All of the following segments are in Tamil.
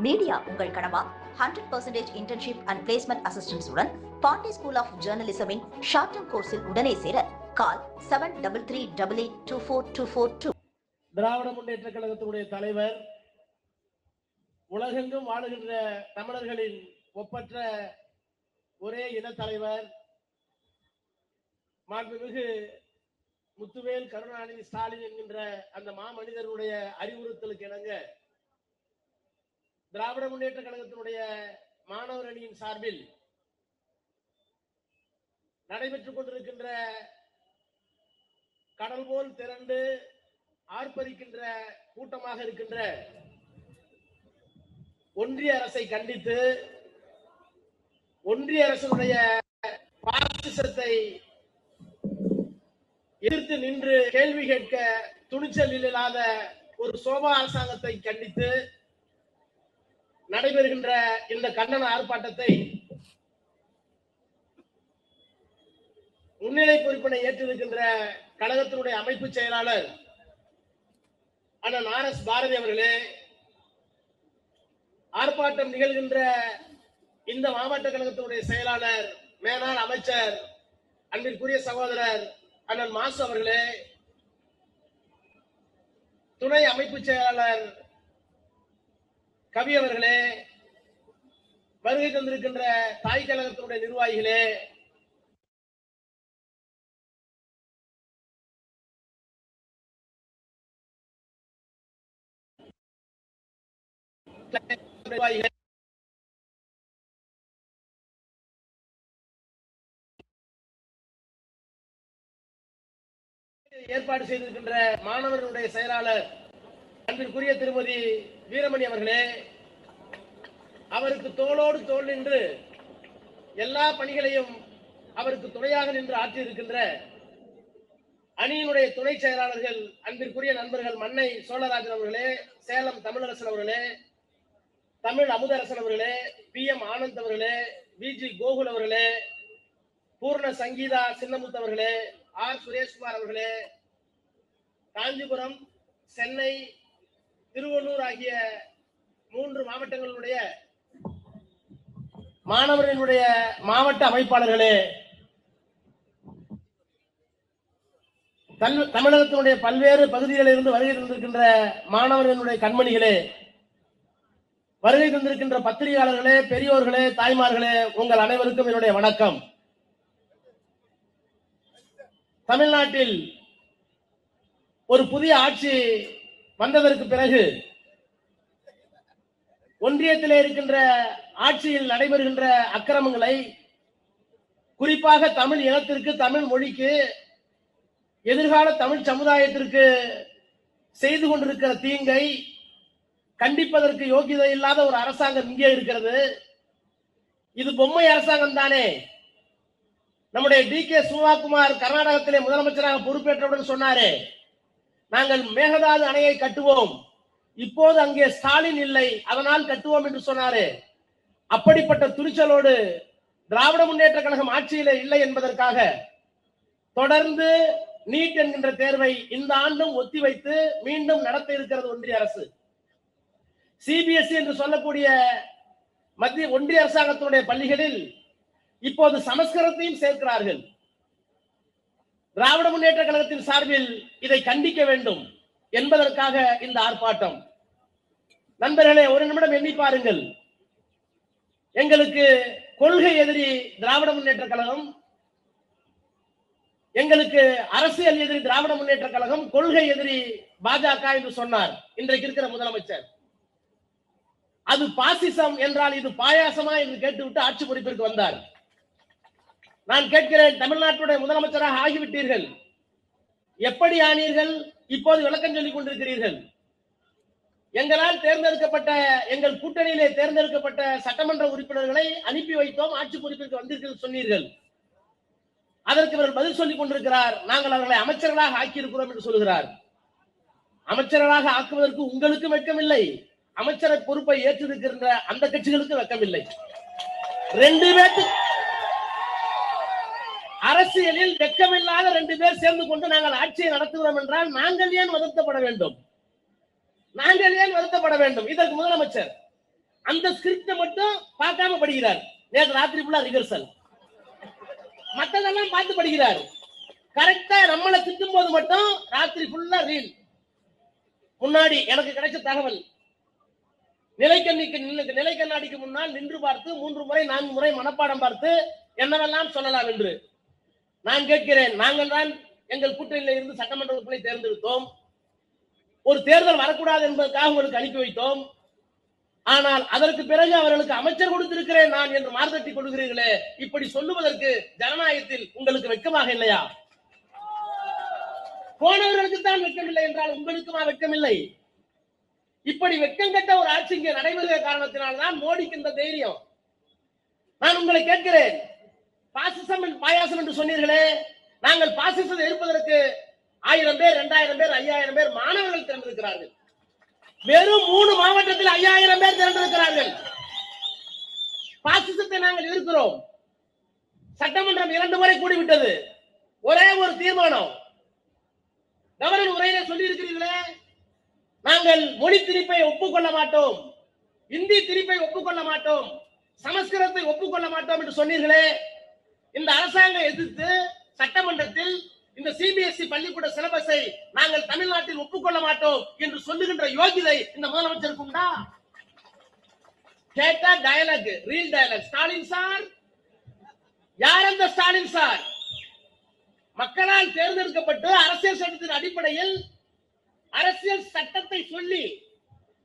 மீடியா உங்கள் கனவா? 100% இன்டர்ன்ஷிப் அண்ட் பிளேஸ்மெண்ட் அசிஸ்டன்ஸ் உடன் பாண்டே ஸ்கூல் ஆஃப் ஜேர்னலிசமின் ஷார்ட் டர்ம் கோர்ஸில் உடனே சேர கால் 7338282424. திராவிட முன்னேற்ற கழகத்தினுடைய தலைவர், உலகெங்கும் வாழுகின்ற தமிழர்களின் ஒப்பற்ற ஒரே இன தலைவர் மாண்புமிகு முத்துவேல் கருணாநிதி ஸ்டாலின் என்கின்ற அந்த மாமனிதருடைய அறிவுறுத்தலுக்கு இணங்க திராவிட முன்னேற்ற கழகத்தினுடைய மாணவர் அணியின் சார்பில் நடைபெற்றுக் கொண்டிருக்கின்ற கடல் போல் திரண்டு ஆர்ப்பரிக்கின்ற கூட்டமாக இருக்கின்ற ஒன்றிய அரசை கண்டித்து ஒன்றிய அரசுடைய பாசிசத்தை எதிர்த்து நின்று கேள்வி கேட்க துணிச்சல் இல்லாத ஒரு சோபா அரசாங்கத்தை கண்டித்து நடைபெறுகின்ற இந்த கண்டன ஆர்ப்பாட்டத்தை முன்னிலை பொறுப்பினை ஏற்றிருக்கின்ற கழகத்தினுடைய அமைப்பு செயலாளர் அண்ணன் RS பாரதி அவர்களே, ஆர்ப்பாட்டம் நிகழ்கின்ற இந்த மாவட்ட கழகத்தினுடைய செயலாளர் மேனாள் அமைச்சர் அன்பிற்குரிய சகோதரர் அண்ணன் மாசு அவர்களே, துணை அமைப்பு செயலாளர் கவி அவர்களே, வருகை தந்திருக்கின்ற தாய் கழகத்தினுடைய நிர்வாகிகளே, ஏற்பாடு செய்திருக்கின்ற மாணவர்களுடைய செயலாளர் அன்பிற்குரிய திருமதி வீரமணி அவர்களே, அவருக்கு தோளோடு தோள் நின்று எல்லா பணிகளையும் அவருக்கு துணையாக நின்று ஆற்றியிருக்கின்ற அணியினுடைய துணை செயலாளர்கள் அன்பிற்குரிய நண்பர்கள் மன்னை சோழராஜன் அவர்களே, சேலம் தமிழரசன் அவர்களே, தமிழ் அமுதரசன் அவர்களே, PM ஆனந்த் அவர்களே, VG கோகுல் அவர்களே, பூர்ண சங்கீதா சின்னமுத்து அவர்களே, R சுரேஷ்குமார் அவர்களே, காஞ்சிபுரம், சென்னை, திருவள்ளூர் ஆகிய 3 மாவட்டங்களுடைய மாணவர்களுடைய மாவட்ட அமைப்பாளர்களே, தமிழகத்தினுடைய பல்வேறு பகுதிகளில் இருந்து வருகை தந்திருக்கின்ற மாணவர்களுடைய கண்மணிகளே, வருகை தந்திருக்கின்ற பத்திரிகையாளர்களே, பெரியோர்களே, தாய்மார்களே, உங்கள் அனைவருக்கும் என்னுடைய வணக்கம். தமிழ்நாட்டில் ஒரு புதிய ஆட்சி வந்ததற்கு பிறகு ஒன்றியத்திலே இருக்கின்ற ஆட்சியில் நடைபெறுகின்ற அக்கிரமங்களை, குறிப்பாக தமிழ் இனத்திற்கு, தமிழ் மொழிக்கு, எதிர்கால தமிழ் சமுதாயத்திற்கு செய்து கொண்டிருக்கிற தீங்கை கண்டிப்பதற்கு யோகியதை இல்லாத ஒரு அரசாங்கம் இங்கே இருக்கிறது. இது பொம்மை அரசாங்கம் தானே. நம்முடைய DK சிவகுமார் கர்நாடகத்திலே முதலமைச்சராக பொறுப்பேற்றவுடன் சொன்னாரே, நாங்கள் மேகதாது அணையை கட்டுவோம், இப்போது அங்கே ஸ்டாலின் இல்லை, அதனால் கட்டுவோம் என்று சொன்னாரே. அப்படிப்பட்ட துணிச்சலோடு திராவிட முன்னேற்ற கழகம் ஆட்சியிலே இல்லை என்பதற்காக தொடர்ந்து நீட் என்கின்ற தேர்வை இந்த ஆண்டும் ஒத்திவைத்து மீண்டும் நடத்த இருக்கிறது ஒன்றிய அரசு. CBSE என்று சொல்லக்கூடிய மத்திய ஒன்றிய அரசாங்கத்தினுடைய பள்ளிகளில் இப்போது சமஸ்கிருதத்தையும் சேர்க்கிறார்கள். திராவிட முன்னேற்ற கழகத்தின் சார்பில் இதை கண்டிக்க வேண்டும் என்பதற்காக இந்த ஆர்ப்பாட்டம். நண்பர்களே, ஒரு நிமிடம் எண்ணி பாருங்கள். எங்களுக்கு கொள்கை எதிரி திராவிட முன்னேற்ற கழகம், எங்களுக்கு அரசியல் எதிரி திராவிட முன்னேற்ற கழகம், கொள்கை எதிரி பாஜக என்று சொன்னார் இன்றைக்கு இருக்கிற முதலமைச்சர். அது பாசிசம் என்றால் இது பாயாசமா என்று கேட்டுவிட்டு ஆட்சி பொறுப்பிற்கு வந்தார். நான் கேட்கிறேன், தமிழ்நாட்டுடைய முதலமைச்சராக ஆகிவிட்டீர்கள், எப்படி ஆனீர்கள்? இப்போது விளக்கம் சொல்லிக் கொண்டிருக்கிறீர்கள். எங்களால் தேர்ந்தெடுக்கப்பட்ட, எங்கள் கூட்டணியிலே தேர்ந்தெடுக்கப்பட்ட சட்டமன்ற உறுப்பினர்களை அனுப்பி வைத்தோம், ஆட்சி பொறுப்பிற்கு வந்தீர்கள் சொன்னீர்கள். அதற்கு இவர் பதில் சொல்லிக் கொண்டிருக்கிறார், நாங்கள் அவர்களை அமைச்சர்களாக ஆக்கியிருக்கிறோம் என்று சொல்கிறார். அமைச்சர்களாக ஆக்குவதற்கு உங்களுக்கு வெட்கமில்லை, அமைச்சரை பொறுப்பை ஏற்றிருக்கின்ற அந்த கட்சிகளுக்கு வெட்கமில்லை. 2 பேருக்கு அரசியலில் வெட்கமில்லாத 2 பேர் சேர்ந்து கொண்டு நாங்கள் ஆட்சியை நடத்துகிறோம் என்றால் நாங்கள் ஏன் வருத்தப்பட வேண்டும்? நாங்கள் ஏன் வருத்தப்பட வேண்டும்? இதற்கு முதலமைச்சர் அந்த ஸ்கிரிப்ட மட்டும் பார்க்காம படிக்கிறார். நேற்று ராத்திரி ஃபுல்லா ரிஹர்சல், மத்ததெல்லாம் பார்த்து படிக்கிறார். கரெக்டா நம்மளை திட்டும் போது மட்டும் ராத்திரி ஃபுல்லா ரீல். முன்னாடி எனக்கு கிடைச்ச தகவல், நிலைக்கண்ணாடிக்கு முன்னால் நின்று பார்த்து 3 முறை 4 முறை மனப்பாடம் பார்த்து என்னவெல்லாம் சொல்லலாம் என்று நான் கேட்கிறேன். நாங்கள் தான் எங்கள் கூட்டணியில் இருந்து சட்டமன்ற உறுப்பினரை தேர்ந்தெடுத்தோம். ஒரு தேர்தல் வரக்கூடாது என்பதற்காக உங்களுக்கு அனுப்பி வைத்தோம். ஆனால் அதற்கு பிறகு அவர்களுக்கு அமைச்சர் கொடுத்திருக்கிறேன் நான் என்று மார்த்தட்டி கொள்கிறீர்களே, இப்படி சொல்லுவதற்கு ஜனநாயகத்தில் உங்களுக்கு வெட்கமாக இல்லையா? போனவர்களுக்கு தான் வெட்கமில்லை என்றால் உங்களுக்குமா வெட்கமில்லை? இப்படி வெட்கம் கட்ட ஒரு ஆட்சி இங்கே நடைபெறுகிற காரணத்தினால்தான் மோடிக்கு இந்த தைரியம். நான் உங்களை கேட்கிறேன், பாசிசம் பாயாசம் என்று சொன்னீர்களே, நாங்கள் பாசிசத்தை எதிர்ப்பதற்கு 1000 பேர் 2000 பேர் 5000 பேர் மாணவர்கள் திரண்டிருக்கிறார்கள். வெறும் 3 மாவட்டத்தில் 5000 பேர் திரண்டிருக்கிறார்கள். பாசிசத்தை நாங்கள் எதிர்க்கிறோம். சட்டமன்றம் 2 முறை கூடிவிட்டது. ஒரே ஒரு தீர்மானம் கவர்னர் உரையில சொல்லி இருக்கிறீர்களே, நாங்கள் மொழி திணிப்பை ஒப்புக்கொள்ள மாட்டோம், இந்தி திணிப்பை ஒப்புக்கொள்ள மாட்டோம், சமஸ்கிருதத்தை ஒப்புக்கொள்ள மாட்டோம் என்று சொன்னீர்களே. இந்த அரசாங்கம் எதிர்த்து சட்டமன்றத்தில் இந்த சிபிஎஸ்இ பள்ளிக்கூட சிலபஸை நாங்கள் தமிழ்நாட்டில் ஒப்புக்கொள்ள மாட்டோம் என்று சொல்லுகின்ற யோகிதை இந்த முதலமைச்சருக்கு உண்டா? கேட்டா dialogue, reel dialogue. Stalin sir யார்? அந்த ஸ்டாலின் சார் மக்களால் தேர்ந்தெடுக்கப்பட்டு அரசியல் சட்டத்தின் அடிப்படையில் அரசியல் சட்டத்தை சொல்லி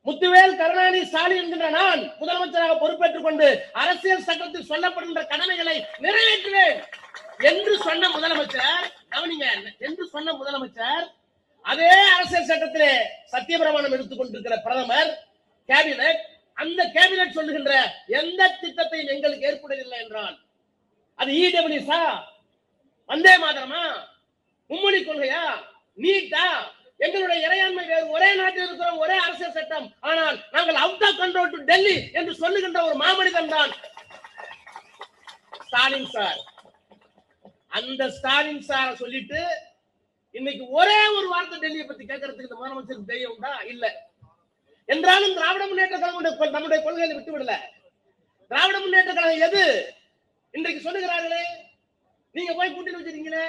முத்துவேல் கருணாநிதி ஸ்டாலின் என்கின்ற நான் முதலமைச்சராக பொறுப்பேற்றுக் கொண்டு அரசியல் சட்டத்தில் சொல்லப்படுகின்ற கடமைகளை நிறைவேற்றுவேன் என்று சொன்ன முதலமைச்சர், கவனிங்க, என்று சொன்ன முதலமைச்சர் அதே அரசியல் சட்டத்திலே சத்தியபிரமாணம் எடுத்துக் கொண்டிருக்கிற பிரதமர், கேபினெட், அந்த கேபினெட் சொல்லுகின்ற எந்த திட்டத்தையும் எங்களுக்கு ஏற்புடையதில்லை என்றால் அது இடபிள்யூஸா, வந்தே மாதரமா, மும்மொழி கொள்கையா, நீட்டா, எங்களுடைய இறையாண்மை வேறு, ஒரே நாட்டில் இருக்கிற ஒரே அரசியல் சட்டம், ஆனால் நாங்கள் out of control to Delhi என்று சொல்லுகின்ற ஒரு மாமனிதன் தான் ஸ்டாலின் சார். அந்த ஸ்டாலின் சார் சொல்லிட்டு இன்னைக்கு ஒரே ஒரு வார்த்தை டெல்லியை பத்தி கேட்கறதுக்கு இந்த முதலமைச்சருக்கு தைரியம் உண்டா? இல்ல. என்றாலும் திராவிட முன்னேற்ற கழகம் நம்முடைய கொள்கையை விட்டு விடல. திராவிட முன்னேற்ற கழகம் எது இன்றைக்கு சொல்லுகிறார்களே, நீங்க போய் கூட்டணி வச்சிருக்கீங்களே,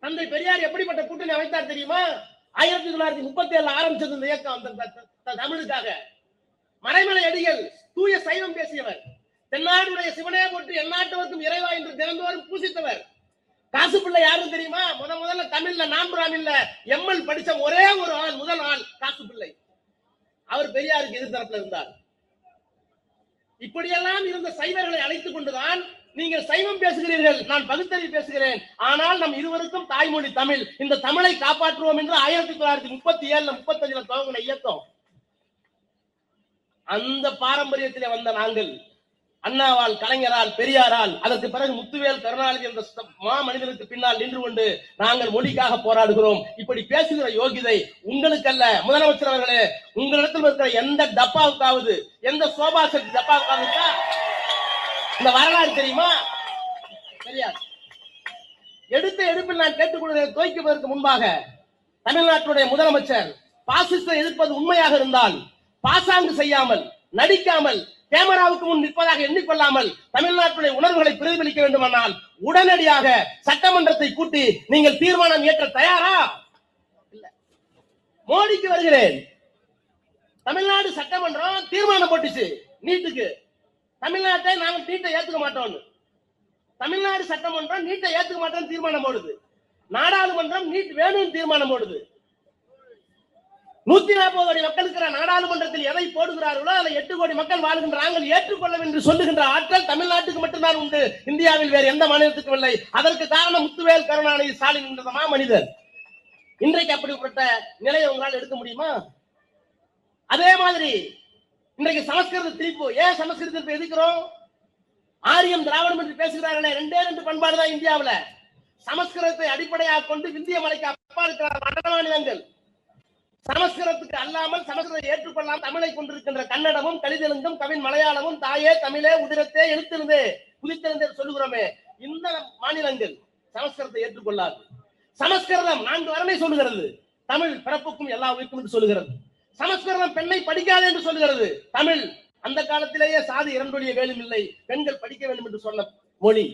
தந்தை பெரியார் எப்படிப்பட்ட கூட்டணி அமைத்தார் தெரியுமா? 1937 ஆரம்பிச்சது இந்த இயக்கம் தமிழுக்காக. மறைமலை அடிகள் தூய சைவம் பேசியவர், தென்னாடுடைய சிவனே போட்டு எந்நாட்டவர்க்கும் இறைவா என்று தினந்தோறும் பூசித்தவர். காசு பிள்ளை யாரும் தெரியுமா? முதல்ல தமிழ்ல நான்குராமில்ல எம்எல் படிச்ச ஒரே ஒரு ஆள், முதல் ஆள் காசு பிள்ளை. அவர் பெரியாருக்கு எதிர்த்தரப்புல இருந்தார். இப்படியெல்லாம் இருந்த சைவர்களை அழைத்துக் கொண்டுதான் நீங்கள் சைவம் பேசுகிறீர்கள், நான் பகுத்தறிவு பேசுகிறேன். ஆனால் நம் இருவருக்கும் தாய்மொழி தமிழ். இந்த தமிழை காப்பாற்றுவோம் என்று 1937 35 துவங்கின இயக்கம். அந்த பாரம்பரியத்திலே வந்த நாங்கள் அண்ணாவால், கலைஞரால், பெரியாரால், அதற்கு பிறகு முத்துவேல் கருணாநிதி என்ற மனிதனுக்கு பின்னால் நின்று கொண்டு நாங்கள் மொழிக்காக போராடுகிறோம். இப்படி பேசுகிற யோகிதை உங்களுக்கல்ல. முதலமைச்சர் அவர்களே, உங்களிடத்தில் இருக்கிற எந்த டப்பாவுக்காவது, எந்த சோபா செட் டப்பாவுக்காக இந்த வரலாறு தெரியுமா? தெரியாது. எடுத்த எடுப்பில் நான் கேட்டுக்கொள்கிறேன், துவைக்குவதற்கு முன்பாக தமிழ்நாட்டுடைய முதலமைச்சர் பாசிஸ்டை எதிர்ப்பது உண்மையாக இருந்தால் பாசாங்கு செய்யாமல், நடிக்காமல், கேமராவுக்கு முன் நிற்பதாக எண்ணிக்கொள்ளாமல் தமிழ்நாட்டுடைய உணர்வுகளை பிரதிபலிக்க வேண்டுமானால் உடனடியாக சட்டமன்றத்தை கூட்டி நீங்கள் தீர்மானம் ஏற்ற தயாரா? இல்ல. மோடிக்கு வருகிறேன். தமிழ்நாடு சட்டமன்றம் தீர்மானம் போட்டுச்சு நீட்டுக்கு. தமிழ்நாட்டை நாங்கள் நீட்டை ஏத்துக்க மாட்டோம். தமிழ்நாடு சட்டமன்றம் நீட்டை ஏத்துக்க மாட்டோம் தீர்மானம் போடுது. நாடாளுமன்றம் நீட் வேணும் தீர்மானம் போடுது. 140 கோடி மக்கள் இருக்கிற நாடாளுமன்றத்தில் எதை போடுகிறார்களோ அதை 8 கோடி மக்கள் வாழ்கின்ற நாங்கள் ஏற்றுக்கொள்ளும் என்று சொல்லுகின்ற ஆற்றல் தமிழ்நாட்டுக்கு மட்டும்தான் உண்டு, இந்தியாவில் வேறு எந்த மாநிலத்துக்கும் இல்லை. அதற்கு காரணம் முத்துவேல் கருணாநிதி ஸ்டாலின் என்ற மாமனிதர். இன்றைக்கு அப்படிப்பட்ட நிலையை உங்களால் எடுக்க முடியுமா? அதே மாதிரி இன்றைக்கு சமஸ்கிருத திணிப்பு. ஏன் சமஸ்கிருத திணிப்பு எதிர்க்கிறோம்? ஆரியம் திராவிடம் என்று பேசுகிறார்களே, 2 பண்பாடு தான் இந்தியாவில். சமஸ்கிருதத்தை அடிப்படையாக கொண்டு விந்திய மலைக்கு அப்பா இருக்கிற வட மாநிலங்கள் சமஸ்கிருதத்துக்கு அல்லாமல் சமஸ்கிருதத்தை ஏற்றுக்கொள்ளாமல் தமிழை கொண்டிருக்கின்ற கன்னடமும், கலிதெலுங்கும், கவின் மலையாளமும், தாயே தமிழே உதிரத்தே எழுத்திருந்தே புதித்திருந்தே சொல்லுகிறோமே, இந்த மாநிலங்கள் சமஸ்கிருதத்தை ஏற்றுக்கொள்ளாது. சமஸ்கிருதம் 4 வரனை சொல்லுகிறது. தமிழ் பிறப்புக்கும் எல்லா உயிர்க்கும் என்று சொல்லுகிறது. சமஸ்கிருதம் பெண்ணை படிக்காது என்று சொல்லுகிறது. தமிழ் அந்த காலத்திலேயே சாதி இரண்டொழிய வேலும் இல்லை, பெண்கள் படிக்க வேண்டும் என்று சொன்ன மொழி.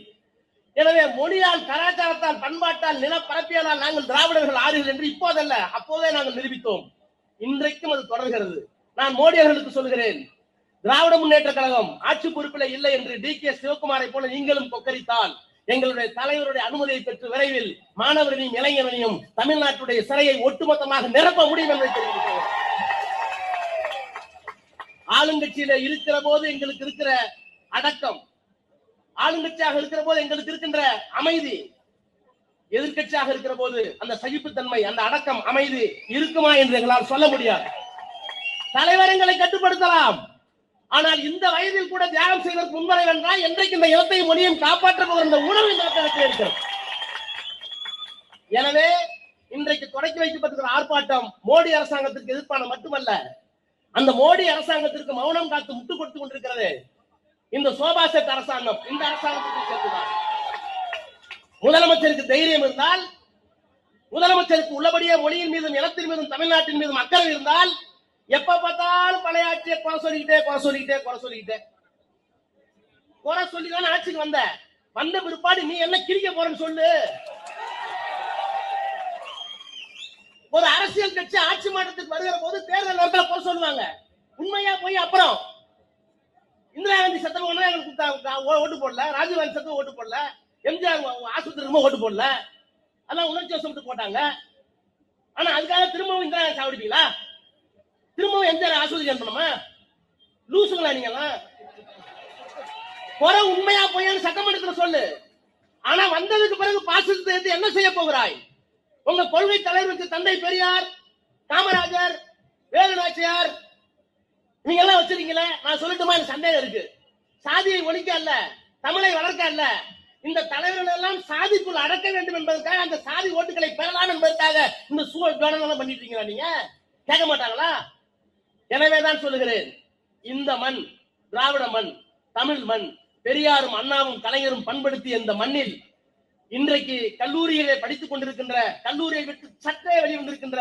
எனவே மொழியால், கலாச்சாரத்தால், பண்பாட்டால், நிலப்பரப்பியால் நாங்கள் திராவிடர்கள் ஆறுகள் என்று இப்போதல்ல அப்போதே நாங்கள் நிரூபித்தோம். இன்றைக்கும் அது தொடர்கிறது. நான் மோடி அவர்களுக்கு சொல்கிறேன், திராவிட முன்னேற்ற கழகம் ஆட்சி பொறுப்பில் இல்லை என்று DK சிவகுமாரை போல நீங்களும் கொக்கரித்தால் எங்களுடைய தலைவருடைய அனுமதியை பெற்று விரைவில் மாணவர்களையும் இளைஞர்களையும் தமிழ்நாட்டுடைய சிறையை ஒட்டுமொத்தமாக நிரப்ப முடியும் என்பதை தெரிவிக்கிறேன். ஆளுங்கட்சியில இருக்கிற போது எங்களுக்கு இருக்கிற அடக்கம், ஆளுங்கட்சியாக இருக்கிற போது எங்களுக்கு இருக்கின்ற அமைதி, எதிர்கட்சியாக இருக்கிற போது அந்த சகிப்புத்தன்மை, அந்த அடக்கம், அமைதி இருக்குமா என்று எங்களால் சொல்ல முடியாது. தலைவர் எங்களை கட்டுப்படுத்தலாம், ஆனால் இந்த வயதில் கூட தியாகம் செய்வதற்கு முன்வரை வென்றால் என்றைக்கு இந்த இனத்தையும் மொழியையும் காப்பாற்ற போகிற உணர்வு இந்த மக்களுக்கு இருக்கிறது. எனவே இன்றைக்கு தொடக்கி வைக்கப்பட்டிருக்கிற ஆர்ப்பாட்டம் மோடி அரசாங்கத்திற்கு எதிர்ப்பான மட்டுமல்ல, அந்த மோடி அரசாங்கத்திற்கு மௌனம் காத்து முட்டுக் கொடுத்துக் கொண்டிருக்கிறது இந்த சோபா செட் அரசாங்கம். இந்த அரசாங்கத்துக்கு சேர்த்துதான் முதலமைச்சருக்கு தைரியம் இருந்தால், முதலமைச்சருக்கு உள்ளபடியே மொழியின் மீதும் இனத்தின் மீதும் தமிழ்நாட்டின் மீதும் அக்கறை இருந்தால், எப்ப பார்த்தாலும் பழைய ஆட்சியை குறை சொல்லிதான் ஆட்சிக்கு வந்த பிற்பாடு நீ என்ன கிழிக்க போறன்னு சொல்லு. ஒரு அரசியல் கட்சி ஆட்சி மாற்றத்துக்கு வருகிற போது தேர்தல் நேரத்தில் குறை சொல்லுவாங்க, உண்மையா போய் அப்புறம் இந்திரா காந்தி சத்தம் எங்களுக்கு ஓட்டு போடல, ராஜீவ் காந்தி சத்தம் ஓட்டு போடல, எம்ஜிஆர் ஆஸ்பத்திரி ஓட்டு போடல, அதான் உணர்ச்சி வசப்பட்டு போட்டாங்க. ஆனா அதுக்காக திரும்பவும் இந்திரா காந்தி சாப்பிடுவீங்களா? திரும்பவும் எம்ஜிஆர் ஆஸ்பத்திரி அனுப்பணுமா? லூசுங்களா நீங்கலாம்? குறை உண்மையா போய் சட்டமன்றத்தில் சொல்லு. ஆனா வந்ததுக்கு பிறகு பாசிசத்தை எடுத்து என்ன செய்ய போகிறாய்? உங்க கொள்கை தலைவர் தந்தை பெரியார், காமராஜர், வேலுநாச்சியார் நீங்க எல்லாம் வச்சிருக்கீங்களே, நான் சொல்லட்டுமா? எனக்கு சந்தேகம் இருக்கு. சாதியை ஒழிக்க அல்ல, தமிழை வளர்க்க அல்ல, இந்த தலைவர்கள் எல்லாம் சாதிக்குள் அடக்க வேண்டும் என்பதற்காக, அந்த சாதி ஓட்டுகளை பெறலாம் என்பதற்காக இந்த சூழல் பண்ணிட்டு இருக்கீங்களா? நீங்க கேட்க மாட்டாங்களா? எனவேதான் சொல்லுகிறேன், இந்த மண் திராவிட மண், தமிழ் மண், பெரியாரும் அண்ணாவும் கலைஞரும் பண்படுத்திய இந்த மண்ணில் இன்றைக்கு கல்லூரியிலே படித்துக் கொண்டிருக்கின்ற, கல்லூரியை விட்டு சற்றே வெளிவந்திருக்கின்ற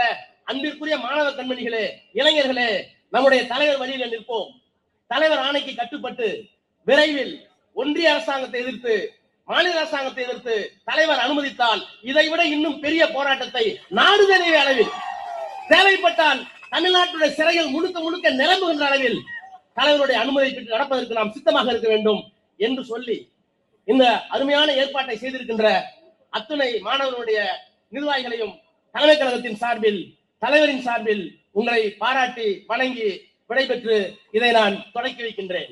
அன்பிற்குரிய மாணவ கண்மணிகளே, இளைஞர்களே, நம்முடைய தலைவர் வழியில் நிற்போம். தலைவர் ஆணைக்கு கட்டுப்பட்டு விரைவில் ஒன்றிய அரசாங்கத்தை எதிர்த்து, மாநில அரசாங்கத்தை எதிர்த்து தலைவர் அனுமதித்தால் இதைவிட இன்னும் பெரிய போராட்டத்தை நாடு தழுவிய அளவில், தேவைப்பட்டால் தமிழ்நாட்டுடைய சிறைகள் முழுக்க நிரம்புகின்ற அளவில் தலைவருடைய அனுமதி பெற்று நடப்பதற்கு நாம் சித்தமாக இருக்க வேண்டும் என்று சொல்லி, இந்த அருமையான ஏற்பாட்டை செய்திருக்கின்ற அத்துணை மாணவர்களுடைய நிர்வாகிகளையும் தலைமை கழகத்தின் சார்பில், தலைவரின் சார்பில் உங்களை பாராட்டி வணங்கி விடைபெற்று இதை நான் தொடக்கி வைக்கின்றேன்.